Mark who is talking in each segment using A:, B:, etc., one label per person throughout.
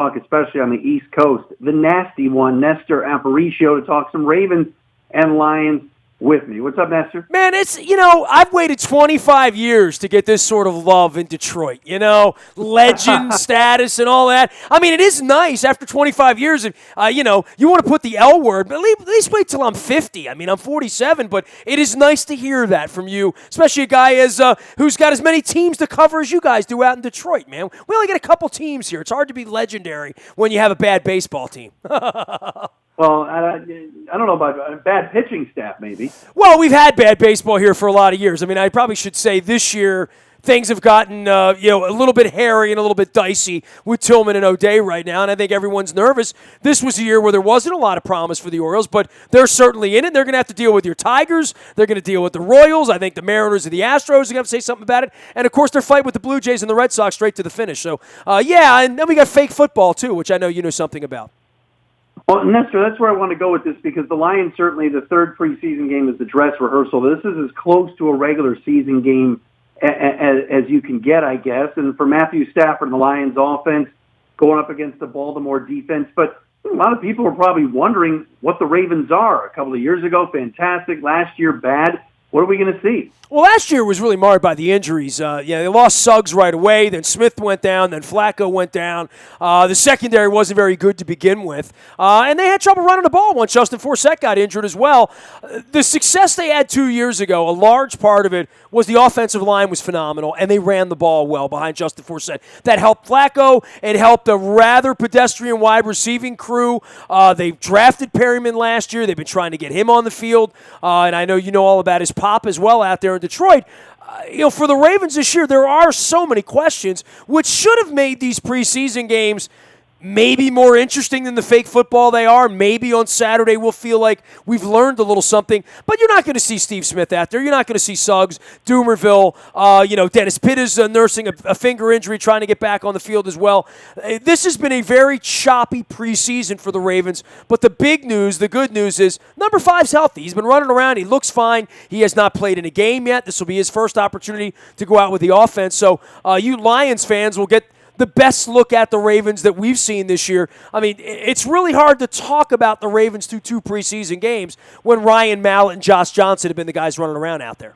A: talk, especially on the East Coast. The nasty one, Nestor Aparicio, to talk some Ravens and Lions with me. What's up, Nestor?
B: Man, I've waited 25 years to get this sort of love in Detroit, legend status and all that. I mean, it is nice after 25 years. You want to put the L word, but at least wait till I'm 50. I mean, I'm 47, but it is nice to hear that from you, especially a guy who's got as many teams to cover as you guys do out in Detroit, man. We only get a couple teams here. It's hard to be legendary when you have a bad baseball team.
A: Well, I don't know about a bad pitching staff, maybe.
B: Well, we've had bad baseball here for a lot of years. I mean, I probably should say this year things have gotten a little bit hairy and a little bit dicey with Tillman and O'Day right now, and I think everyone's nervous. This was a year where there wasn't a lot of promise for the Orioles, but they're certainly in it. They're going to have to deal with your Tigers. They're going to deal with the Royals. I think the Mariners and the Astros are going to have to say something about it. And, of course, they're fighting with the Blue Jays and the Red Sox straight to the finish. So, and then we got fake football, too, which I know you know something about.
A: Well, Nestor, that's where I want to go with this because the Lions, certainly the third preseason game is the dress rehearsal. This is as close to a regular season game as you can get, I guess. And for Matthew Stafford and the Lions offense going up against the Baltimore defense. But a lot of people are probably wondering what the Ravens are. A couple of years ago, fantastic. Last year, bad. What are we going to see?
B: Well, last year was really marred by the injuries. They lost Suggs right away. Then Smith went down. Then Flacco went down. The secondary wasn't very good to begin with. And they had trouble running the ball once Justin Forsett got injured as well. The success they had 2 years ago, a large part of it was the offensive line was phenomenal, and they ran the ball well behind Justin Forsett. That helped Flacco. It helped a rather pedestrian wide receiving crew. They drafted Perryman last year. They've been trying to get him on the field. And I know you know all about his pop as well out there in Detroit. For the Ravens this year, there are so many questions, which should have made these preseason games maybe more interesting than the fake football they are. Maybe on Saturday we'll feel like we've learned a little something. But you're not going to see Steve Smith out there. You're not going to see Suggs, Doomerville. Dennis Pitt is nursing a finger injury, trying to get back on the field as well. This has been a very choppy preseason for the Ravens. But the big news, the good news is number 5's healthy. He's been running around. He looks fine. He has not played in a game yet. This will be his first opportunity to go out with the offense. So you Lions fans will get the best look at the Ravens that we've seen this year. I mean, it's really hard to talk about the Ravens through 2 preseason games when Ryan Mallett and Josh Johnson have been the guys running around out there.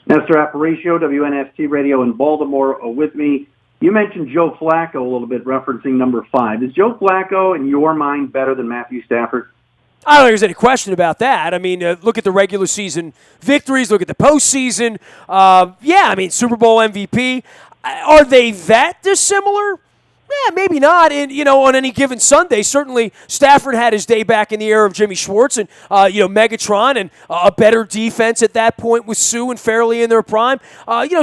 A: Nestor Aparicio, WNST Radio in Baltimore, with me. You mentioned Joe Flacco a little bit, referencing number 5. Is Joe Flacco, in your mind, better than Matthew Stafford?
B: I don't think there's any question about that. I mean, look at the regular season victories. Look at the postseason. Super Bowl MVP. Are they that dissimilar? Yeah, maybe not. And, on any given Sunday, certainly Stafford had his day back in the era of Jimmy Schwartz and, Megatron and a better defense at that point with Sue and Fairley in their prime.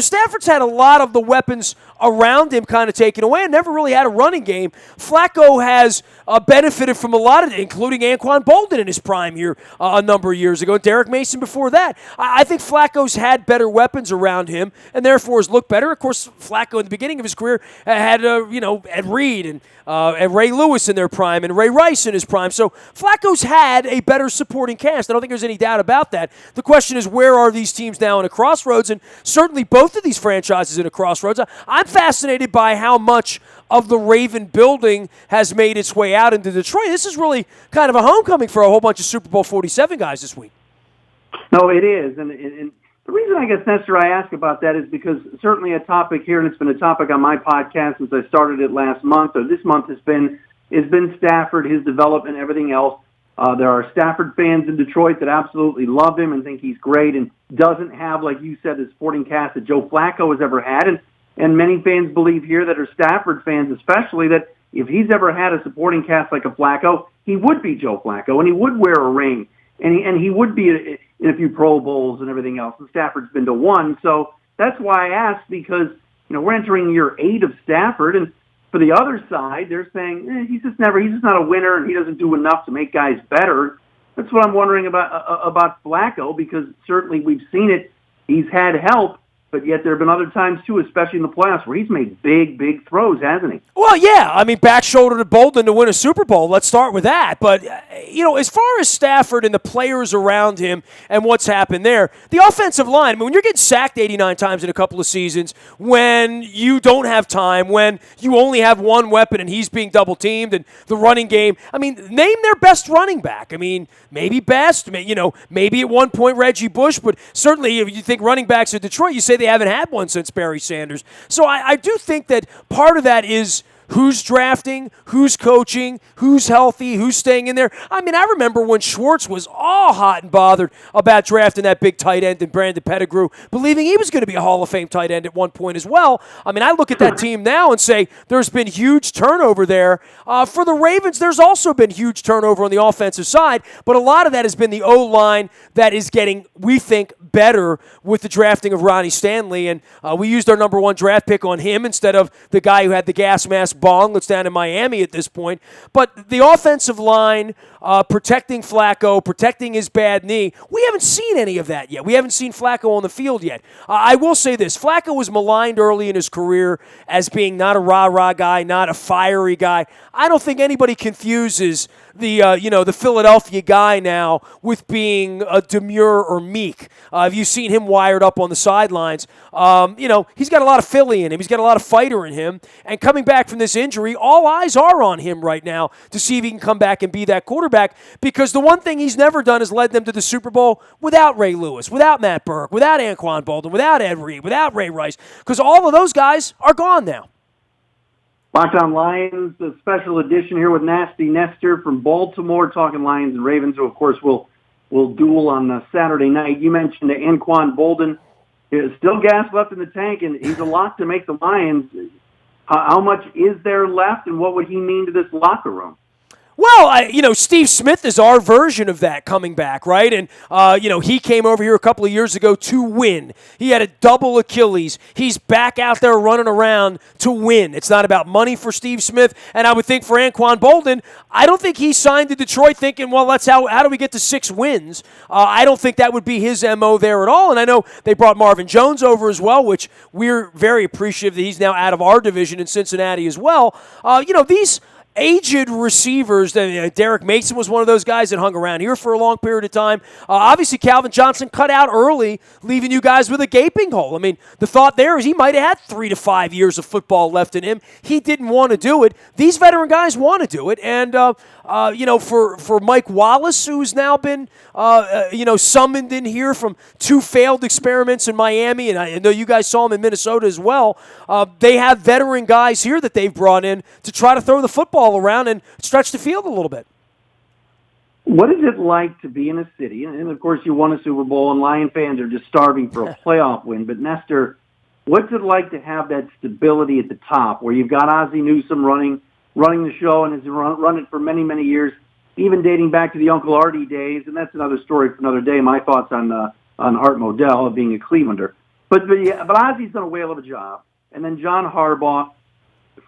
B: Stafford's had a lot of the weapons around him kind of taken away and never really had a running game. Flacco has benefited from a lot of it, including Anquan Bolden in his prime here a number of years ago, and Derek Mason before that. I think Flacco's had better weapons around him and therefore has looked better. Of course, Flacco in the beginning of his career had, Ed Reed and Ray Lewis in their prime and Ray Rice in his prime. So Flacco's had a better supporting cast. I don't think there's any doubt about that. The question is, where are these teams now in a crossroads? And certainly both of these franchises in a crossroads. I'm fascinated by how much of the Raven building has made its way out into Detroit. This is really kind of a homecoming for a whole bunch of Super Bowl 47 guys this week.
A: No, it is. And the reason, I guess, Nestor, I ask about that is because certainly a topic here, and it's been a topic on my podcast since I started it last month, or this month has been Stafford, his development, everything else. There are Stafford fans in Detroit that absolutely love him and think he's great and doesn't have, like you said, the supporting cast that Joe Flacco has ever had. And many fans believe here that are Stafford fans especially that if he's ever had a supporting cast like a Flacco, he would be Joe Flacco and he would wear a ring and he would be in a few Pro Bowls and everything else. And Stafford's been to one. So that's why I asked because, we're entering year 8 of Stafford. And for the other side, they're saying he's just not a winner and he doesn't do enough to make guys better. That's what I'm wondering about Flacco because certainly we've seen it. He's had help, but yet there have been other times, too, especially in the playoffs, where he's made big, big throws, hasn't he?
B: Well, yeah. I mean, back shoulder to Bolden to win a Super Bowl. Let's start with that. But, as far as Stafford and the players around him and what's happened there, the offensive line, I mean, when you're getting sacked 89 times in a couple of seasons, when you don't have time, when you only have one weapon and he's being double-teamed, and the running game, I mean, name their best running back. I mean, maybe best, maybe at one point Reggie Bush, but certainly if you think running backs in Detroit, you say they haven't had one since Barry Sanders. So I do think that part of that is who's drafting, who's coaching, who's healthy, who's staying in there. I mean, I remember when Schwartz was all hot and bothered about drafting that big tight end in Brandon Pettigrew, believing he was going to be a Hall of Fame tight end at one point as well. I mean, I look at that team now and say there's been huge turnover there. For the Ravens, there's also been huge turnover on the offensive side, but a lot of that has been the O-line that is getting, we think, better with the drafting of Ronnie Stanley, and we used our number one draft pick on him instead of the guy who had the gas mask bong that's down in Miami at this point. But the offensive line, protecting Flacco, protecting his bad knee, we haven't seen any of that yet. We haven't seen Flacco on the field yet. I will say this. Flacco was maligned early in his career as being not a rah-rah guy, not a fiery guy. I don't think anybody confuses the Philadelphia guy now with being a demure or meek. Have you seen him wired up on the sidelines? He's got a lot of Philly in him. He's got a lot of fighter in him. And coming back from this injury, all eyes are on him right now to see if he can come back and be that quarterback, because the one thing he's never done is led them to the Super Bowl without Ray Lewis, without Matt Burke, without Anquan Bolden, without Ed Reed, without Ray Rice, because all of those guys are gone now.
A: Locked on Lions, a special edition here with Nasty Nestor from Baltimore, talking Lions and Ravens, who, of course, will duel on Saturday night. You mentioned Anquan Bolden. There's still gas left in the tank, and he's a lock to make the Lions. How much is there left, and what would he mean to this locker room?
B: Well, Steve Smith is our version of that coming back, right? And, he came over here a couple of years ago to win. He had a double Achilles. He's back out there running around to win. It's not about money for Steve Smith. And I would think for Anquan Bolden, I don't think he signed to Detroit thinking, well, how do we get to 6 wins? I don't think that would be his MO there at all. And I know they brought Marvin Jones over as well, which we're very appreciative that he's now out of our division in Cincinnati as well. These aged receivers. Derek Mason was one of those guys that hung around here for a long period of time. Obviously, Calvin Johnson cut out early, leaving you guys with a gaping hole. I mean, the thought there is he might have had 3 to 5 years of football left in him. He didn't want to do it. These veteran guys want to do it. And, for Mike Wallace, who's now been, summoned in here from 2 failed experiments in Miami, and I know you guys saw him in Minnesota as well, they have veteran guys here that they've brought in to try to throw the football around and stretch the field a little bit.
A: What is it like to be in a city? And of course, you won a Super Bowl, and Lion fans are just starving for a playoff win. But Nestor, what's it like to have that stability at the top, where you've got Ozzie Newsome running the show and has run it for many, many years, even dating back to the Uncle Artie days? And that's another story for another day. My thoughts on Art Modell being a Clevelander. But Ozzie's done a whale of a job, and then John Harbaugh.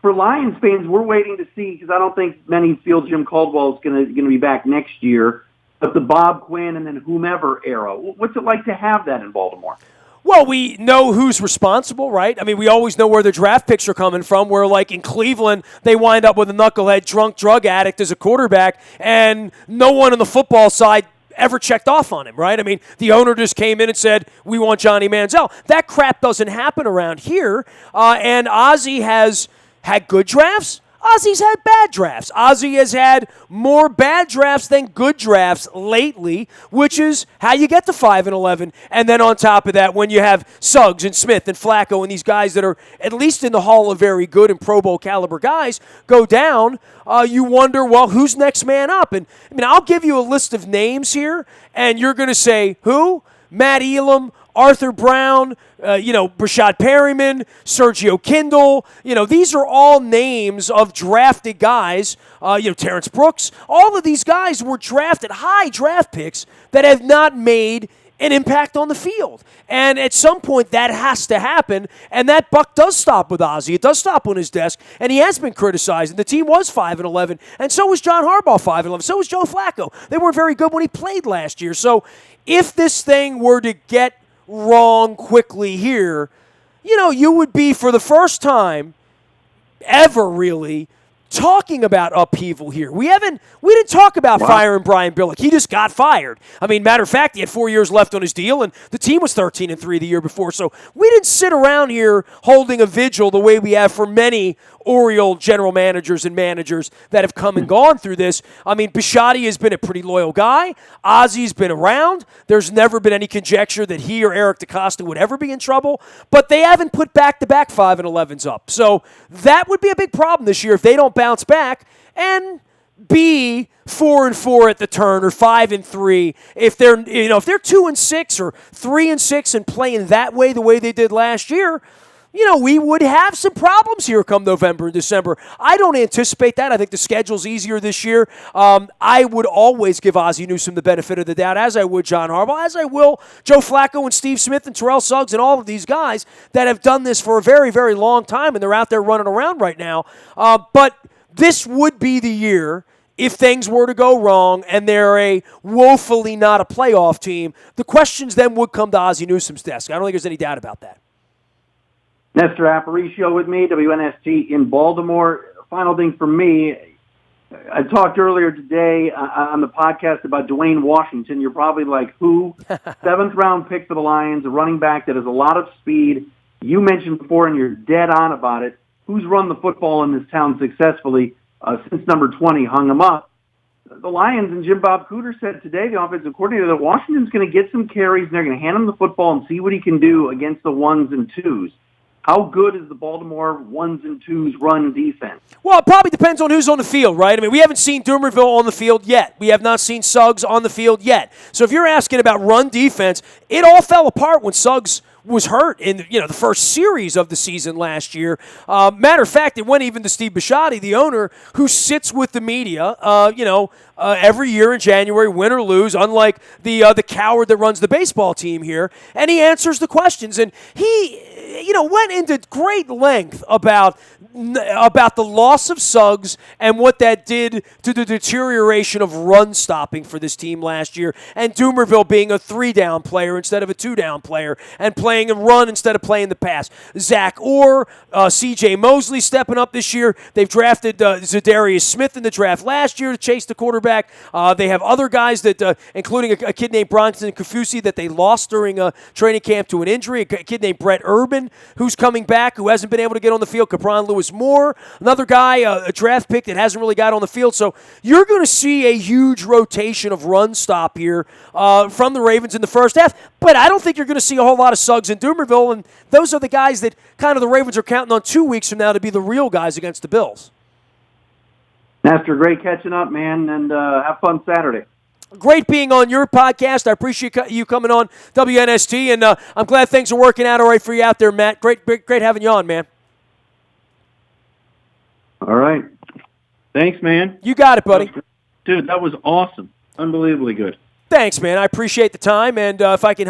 A: For Lions fans, we're waiting to see, because I don't think many feel Jim Caldwell is going to be back next year, but the Bob Quinn and then whomever era. What's it like to have that in Baltimore?
B: Well, we know who's responsible, right? I mean, we always know where the draft picks are coming from, where, like, in Cleveland, they wind up with a knucklehead, drunk drug addict as a quarterback, and no one on the football side ever checked off on him, right? I mean, the owner just came in and said, we want Johnny Manziel. That crap doesn't happen around here, and Ozzie has had good drafts. Ozzie's had bad drafts. Ozzie has had more bad drafts than good drafts lately, which is how you get to 5-11. And then on top of that, when you have Suggs and Smith and Flacco and these guys that are at least in the Hall of Very Good and Pro Bowl caliber guys go down, you wonder, well, who's next man up? And I mean, I'll give you a list of names here, and you're going to say, who? Matt Elam, Arthur Brown, Brashad Perryman, Sergio Kindle. These are all names of drafted guys. Terrence Brooks. All of these guys were drafted, high draft picks that have not made an impact on the field. And at some point, that has to happen, and that buck does stop with Ozzie. It does stop on his desk, and he has been criticized. And the team was 5-11, and so was John Harbaugh 5-11. So was Joe Flacco. They weren't very good when he played last year. So if this thing were to get wrong quickly here, you would be, for the first time ever really, talking about upheaval here. We didn't talk about firing Brian Billick. He just got fired. I mean, matter of fact, he had 4 years left on his deal, and the team was 13-3 the year before. So we didn't sit around here holding a vigil the way we have for many Oriole general managers and managers that have come and gone through this. I mean, Bisciotti has been a pretty loyal guy. Ozzie's been around. There's never been any conjecture that he or Eric DeCosta would ever be in trouble, but they haven't put back-to-back 5-11s up. So that would be a big problem this year if they don't bounce back and be 4-4 at the turn or 5-3. If they're 2-6 or 3-6 and playing that way, the way they did last year, we would have some problems here come November and December. I don't anticipate that. I think the schedule's easier this year. I would always give Ozzie Newsome the benefit of the doubt, as I would John Harbaugh, as I will Joe Flacco and Steve Smith and Terrell Suggs and all of these guys that have done this for a very, very long time, and they're out there running around right now. But this would be the year, if things were to go wrong and they're a woefully not a playoff team, the questions then would come to Ozzie Newsome's desk. I don't think there's any doubt about that.
A: Nestor Aparicio with me, WNST in Baltimore. Final thing for me, I talked earlier today on the podcast about Dwayne Washington. You're probably like, who? 7th-round pick for the Lions, a running back that has a lot of speed. You mentioned before, and you're dead on about it, who's run the football in this town successfully since number 20 hung him up. The Lions and Jim Bob Cooter said today, the offensive coordinator, that Washington's going to get some carries, and they're going to hand him the football and see what he can do against the 1s and 2s. How good is the Baltimore 1s and 2s run defense?
B: Well, it probably depends on who's on the field, right? I mean, we haven't seen Dumerville on the field yet. We have not seen Suggs on the field yet. So if you're asking about run defense, it all fell apart when Suggs was hurt in the first series of the season last year. Matter of fact, it went even to Steve Bisciotti, the owner, who sits with the media, every year in January, win or lose, unlike the coward that runs the baseball team here, and he answers the questions. And he went into great length about the loss of Suggs and what that did to the deterioration of run stopping for this team last year, and Dumerville being a 3-down player instead of a 2-down player, and playing a run instead of playing the pass. Zach Orr, C.J. Mosley stepping up this year. They've drafted Zadarius Smith in the draft last year to chase the quarterback. They have other guys that, including a kid named Bronson Kafusi that they lost during training camp to an injury, a kid named Brett Urban, who's coming back, who hasn't been able to get on the field, Capron Lewis Moore, another guy, a draft pick that hasn't really got on the field. So you're going to see a huge rotation of run stop here from the Ravens in the first half, but I don't think you're going to see a whole lot of Suggs in Dumerville, and those are the guys that kind of the Ravens are counting on 2 weeks from now to be the real guys against the Bills.
A: Nestor, great catching up, man, and have fun Saturday.
B: Great being on your podcast. I appreciate you coming on WNST, and I'm glad things are working out all right for you out there, Matt. Great having you on, man.
A: All right. Thanks, man.
B: You got it, buddy.
A: Dude, that was awesome. Unbelievably good.
B: Thanks, man. I appreciate the time, and if I can